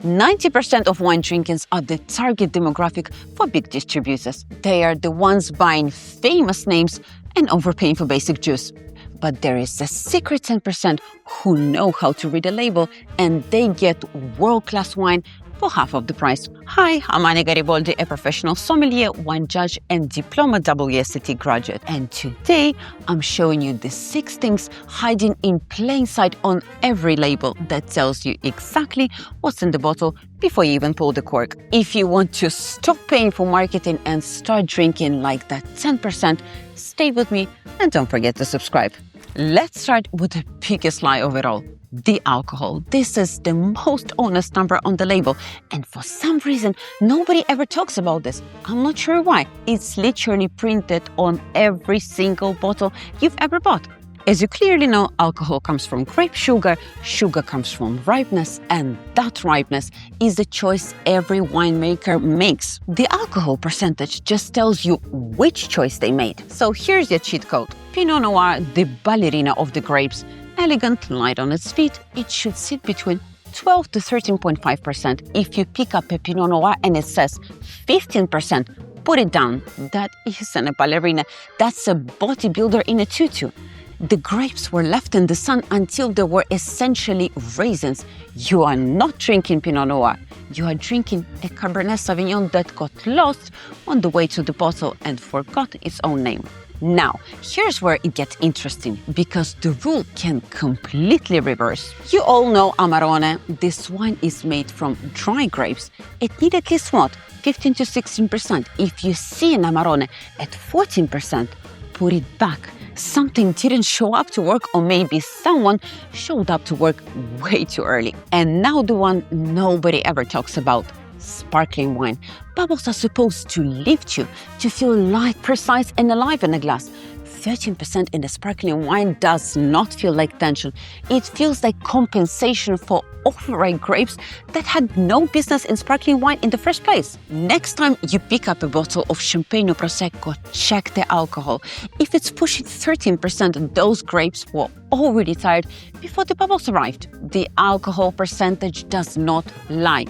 90% of wine drinkers are the target demographic for big distributors. They are the ones buying famous names and overpaying for basic juice. But there is a secret 10% who know how to read a label and they get world-class wine for half of the price. Hi, I'm Anya Gariboldi, a professional sommelier, wine judge, and diploma WSET graduate. And today, I'm showing you the 6 things hiding in plain sight on every label that tells you exactly what's in the bottle before you even pull the cork. If you want to stop paying for marketing and start drinking like that 10%, stay with me and don't forget to subscribe. Let's start with the biggest lie of it all. The alcohol. This is the most honest number on the label, and for some reason nobody ever talks about this. I'm not sure why. It's literally printed on every single bottle you've ever bought. As you clearly know, alcohol comes from grape sugar, sugar comes from ripeness, and that ripeness is the choice every winemaker makes. The alcohol percentage just tells you which choice they made. So here's your cheat code. Pinot Noir, the ballerina of the grapes. Elegant, light on its feet, it should sit between 12 to 13.5%. If you pick up a Pinot Noir and it says 15%, put it down. That isn't a ballerina, that's a bodybuilder in a tutu. The grapes were left in the sun until they were essentially raisins. You are not drinking Pinot Noir. You are drinking a Cabernet Sauvignon that got lost on the way to the bottle and forgot its own name. Now, here's where it gets interesting, because the rule can completely reverse. You all know Amarone. This wine is made from dry grapes. It needs at least what? 15 to 16%. If you see an Amarone at 14%, put it back. Something didn't show up to work, or maybe someone showed up to work way too early. And now the one nobody ever talks about. Sparkling wine. Bubbles are supposed to lift you, to feel light, precise, and alive in a glass. 13% in a sparkling wine does not feel like tension. It feels like compensation for overripe grapes that had no business in sparkling wine in the first place. Next time you pick up a bottle of Champagne or Prosecco, check the alcohol. If it's pushing 13%, those grapes were already tired before the bubbles arrived. The alcohol percentage does not lie.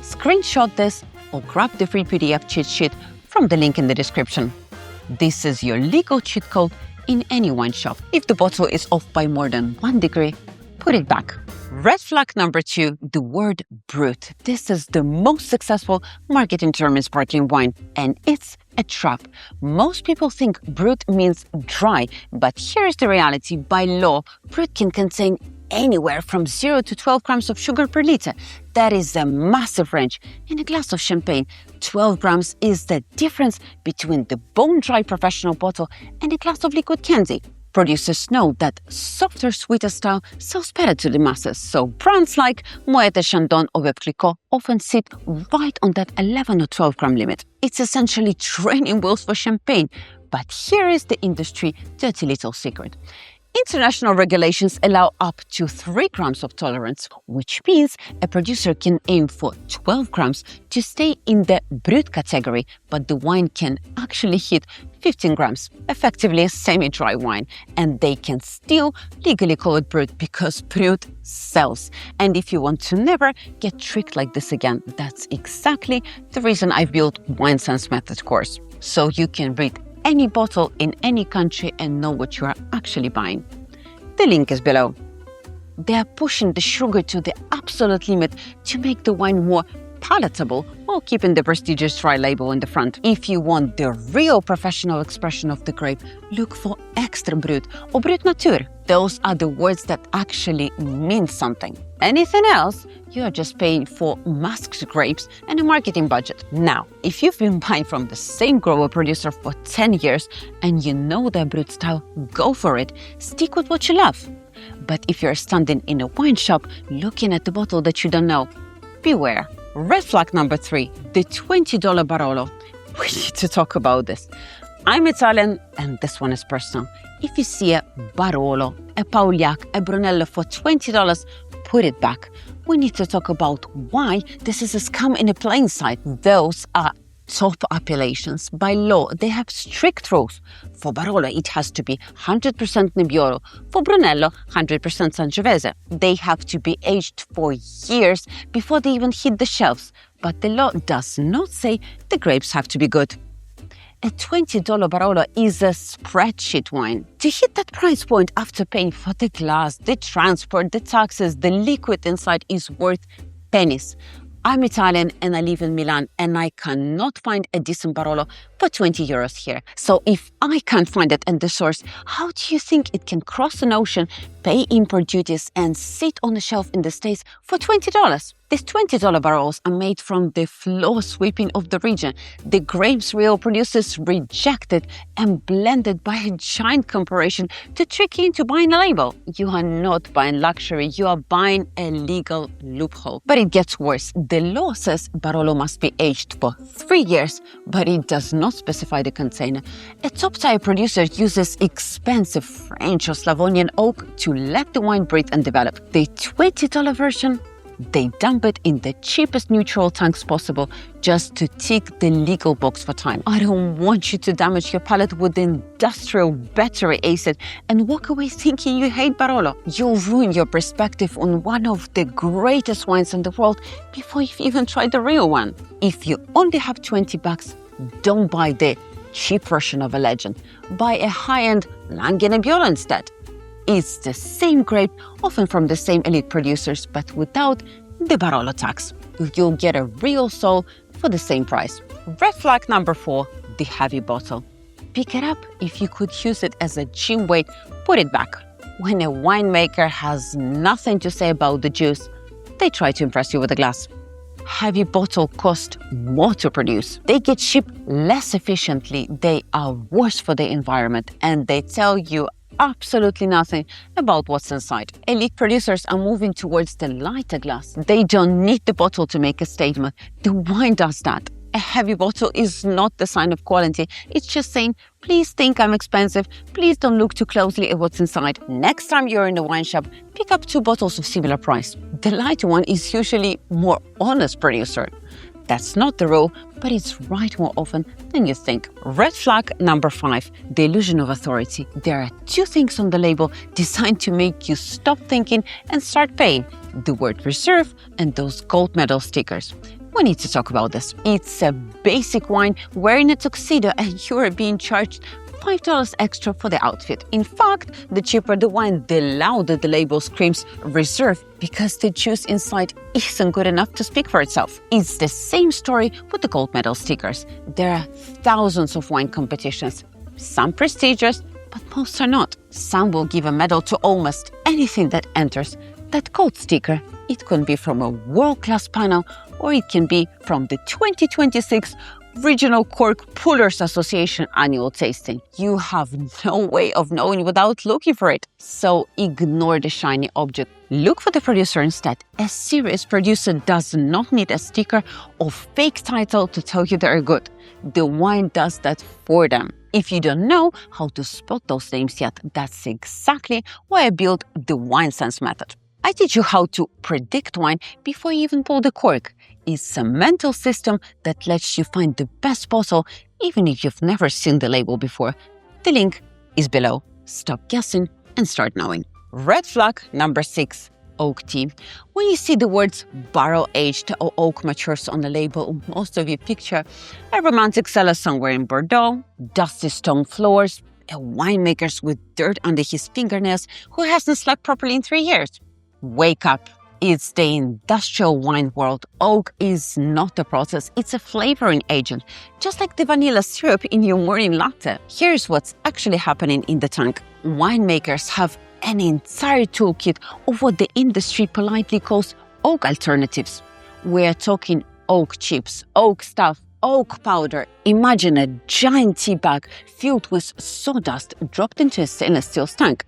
Screenshot this or grab the free PDF cheat sheet from the link in the description. This is your legal cheat code in any wine shop. If the bottle is off by more than 1 degree, put it back. Red flag number 2, the word brut. This is the most successful marketing term in sparkling wine, and it's a trap. Most people think brut means dry, but here's the reality. By law, brut can contain anywhere from 0 to 12 grams of sugar per liter. That is a massive range. In a glass of champagne, 12 grams is the difference between the bone-dry professional bottle and a glass of liquid candy. Producers know that softer, sweeter style sells better to the masses, so brands like Moet et Chandon or Veuve Clicquot often sit right on that 11 or 12 gram limit. It's essentially training wheels for champagne. But here is the industry dirty little secret. International regulations allow up to 3 grams of tolerance, which means a producer can aim for 12 grams to stay in the brut category, but the wine can actually hit 15 grams, effectively a semi-dry wine, and they can still legally call it brut because brut sells. And if you want to never get tricked like this again, that's exactly the reason I built Wine Sense Method course, so you can read any bottle in any country and know what you are actually buying. The link is below. They are pushing the sugar to the absolute limit to make the wine more palatable while keeping the prestigious dry label in the front. If you want the real professional expression of the grape, look for Extra Brut or Brut Nature. Those are the words that actually mean something. Anything else, you are just paying for masked grapes and a marketing budget. Now, if you've been buying from the same grower producer for 10 years and you know their brut style, go for it. Stick with what you love. But if you're standing in a wine shop looking at the bottle that you don't know, beware. Red flag number 3, the $20 Barolo. We need to talk about this. I'm Italian, and this one is personal. If you see a Barolo, a Pauliac, a Brunello for $20, put it back. We need to talk about why this is a scam in a plain sight. Those are top appellations. By law, they have strict rules. For Barolo, it has to be 100% Nebbiolo. For Brunello, 100% Sangiovese. They have to be aged for years before they even hit the shelves. But the law does not say the grapes have to be good. A $20 Barolo is a spreadsheet wine. To hit that price point after paying for the glass, the transport, the taxes, the liquid inside is worth pennies. I'm Italian and I live in Milan and I cannot find a decent Barolo for 20 euros here. So if I can't find it in the source, how do you think it can cross an ocean, pay import duties and sit on the shelf in the States for $20? These $20 Barolos are made from the floor sweeping of the region. The grapes real producers rejected and blended by a giant corporation to trick you into buying a label. You are not buying luxury, you are buying a legal loophole. But it gets worse. The law says Barolo must be aged for 3 years, but it does not specify the container. A top-tier producer uses expensive French or Slavonian oak to let the wine breathe and develop. The $20 version, they dump it in the cheapest neutral tanks possible just to tick the legal box for time. I don't want you to damage your palate with industrial battery acid and walk away thinking you hate Barolo. You'll ruin your perspective on one of the greatest wines in the world before you've even tried the real one. If you only have $20, don't buy the cheap version of a legend. Buy a high-end Langhe Nebbiolo instead. It's the same grape, often from the same elite producers, but without the Barolo tax. You'll get a real soul for the same price. Red flag number 4, the heavy bottle. Pick it up. If you could use it as a gym weight, put it back. When a winemaker has nothing to say about the juice, they try to impress you with a glass. Heavy bottle cost more to produce. They get shipped less efficiently, they are worse for the environment, and they tell you absolutely nothing about what's inside. Elite producers are moving towards the lighter glass. They don't need the bottle to make a statement. The wine does that. A heavy bottle is not the sign of quality. It's just saying, please think I'm expensive. Please don't look too closely at what's inside. Next time you're in a wine shop, pick up 2 bottles of similar price. The lighter one is usually more honest producer. That's not the rule, but it's right more often than you think. Red flag number 5, the illusion of authority. There are 2 things on the label designed to make you stop thinking and start paying. The word reserve and those gold medal stickers. We need to talk about this. It's a basic wine wearing a tuxedo and you are being charged $5 extra for the outfit. In fact, the cheaper the wine, the louder the label screams reserve because the juice inside isn't good enough to speak for itself. It's the same story with the gold medal stickers. There are thousands of wine competitions, some prestigious, but most are not. Some will give a medal to almost anything that enters. That gold sticker, it can be from a world-class panel or it can be from the 2026 Regional Cork Pullers Association annual tasting. You have no way of knowing without looking for it. So ignore the shiny object. Look for the producer instead. A serious producer does not need a sticker or fake title to tell you they're good. The wine does that for them. If you don't know how to spot those names yet, that's exactly why I built the Wine Sense method. I teach you how to predict wine before you even pull the cork. It's a mental system that lets you find the best bottle even if you've never seen the label before. The link is below. Stop guessing and start knowing. Red flag number 6, oak tea. When you see the words barrel aged or oak matures on the label, most of you picture a romantic cellar somewhere in Bordeaux, dusty stone floors, a winemaker with dirt under his fingernails who hasn't slept properly in 3 years. Wake up. It's the industrial wine world. Oak is not a process, it's a flavoring agent, just like the vanilla syrup in your morning latte. Here's what's actually happening in the tank. Winemakers have an entire toolkit of what the industry politely calls oak alternatives. We're talking oak chips, oak stuff, oak powder. Imagine a giant tea bag filled with sawdust dropped into a stainless steel tank.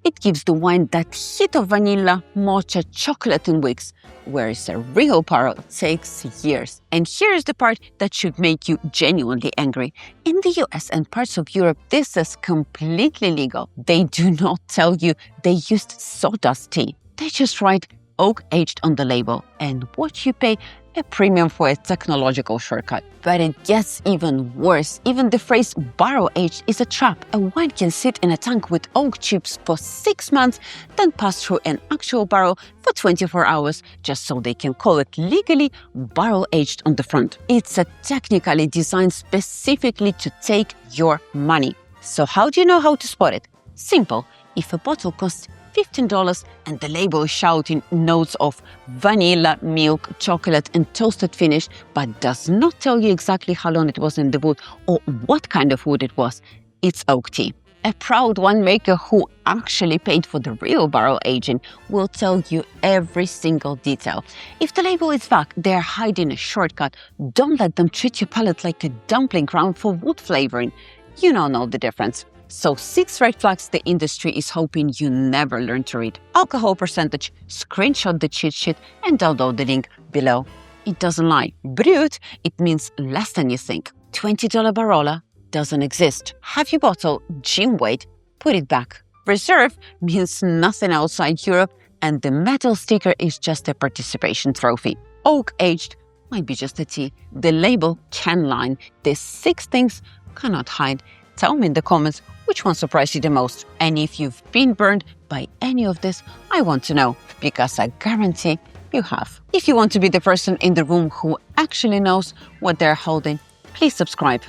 It gives the wine that hit of vanilla, mocha, chocolate in weeks, whereas a real Barolo takes years. And here's the part that should make you genuinely angry. In the US and parts of Europe, this is completely legal. They do not tell you they used sawdust tea. They just write oak aged on the label, and what you pay a premium for a technological shortcut. But it gets even worse. Even the phrase barrel aged is a trap. A wine can sit in a tank with oak chips for 6 months, then pass through an actual barrel for 24 hours, just so they can call it legally barrel aged on the front. It's technically designed specifically to take your money. So how do you know how to spot it? Simple. If a bottle costs $15 and the label is shouting notes of vanilla, milk, chocolate and toasted finish, but does not tell you exactly how long it was in the wood or what kind of wood it was, it's oak tea. A proud winemaker who actually paid for the real barrel aging will tell you every single detail. If the label is vague, they're hiding a shortcut. Don't let them treat your palate like a dumpling ground for wood flavoring. You don't know the difference. So 6 red flags the industry is hoping you never learn to read. Alcohol percentage, screenshot the cheat sheet and download the link below. It doesn't lie. Brut, it means less than you think. $20 Barolo doesn't exist. Have your bottle gin weight, put it back. Reserve means nothing outside Europe and the metal sticker is just a participation trophy. Oak aged might be just a tea. The label can lie. The 6 things cannot hide. Tell me in the comments which one surprised you the most. And if you've been burned by any of this, I want to know, because I guarantee you have. If you want to be the person in the room who actually knows what they're holding, please subscribe.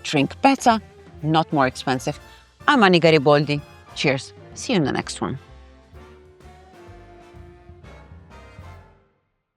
Drink better, not more expensive. I'm Anya Gariboldi. Cheers. See you in the next one.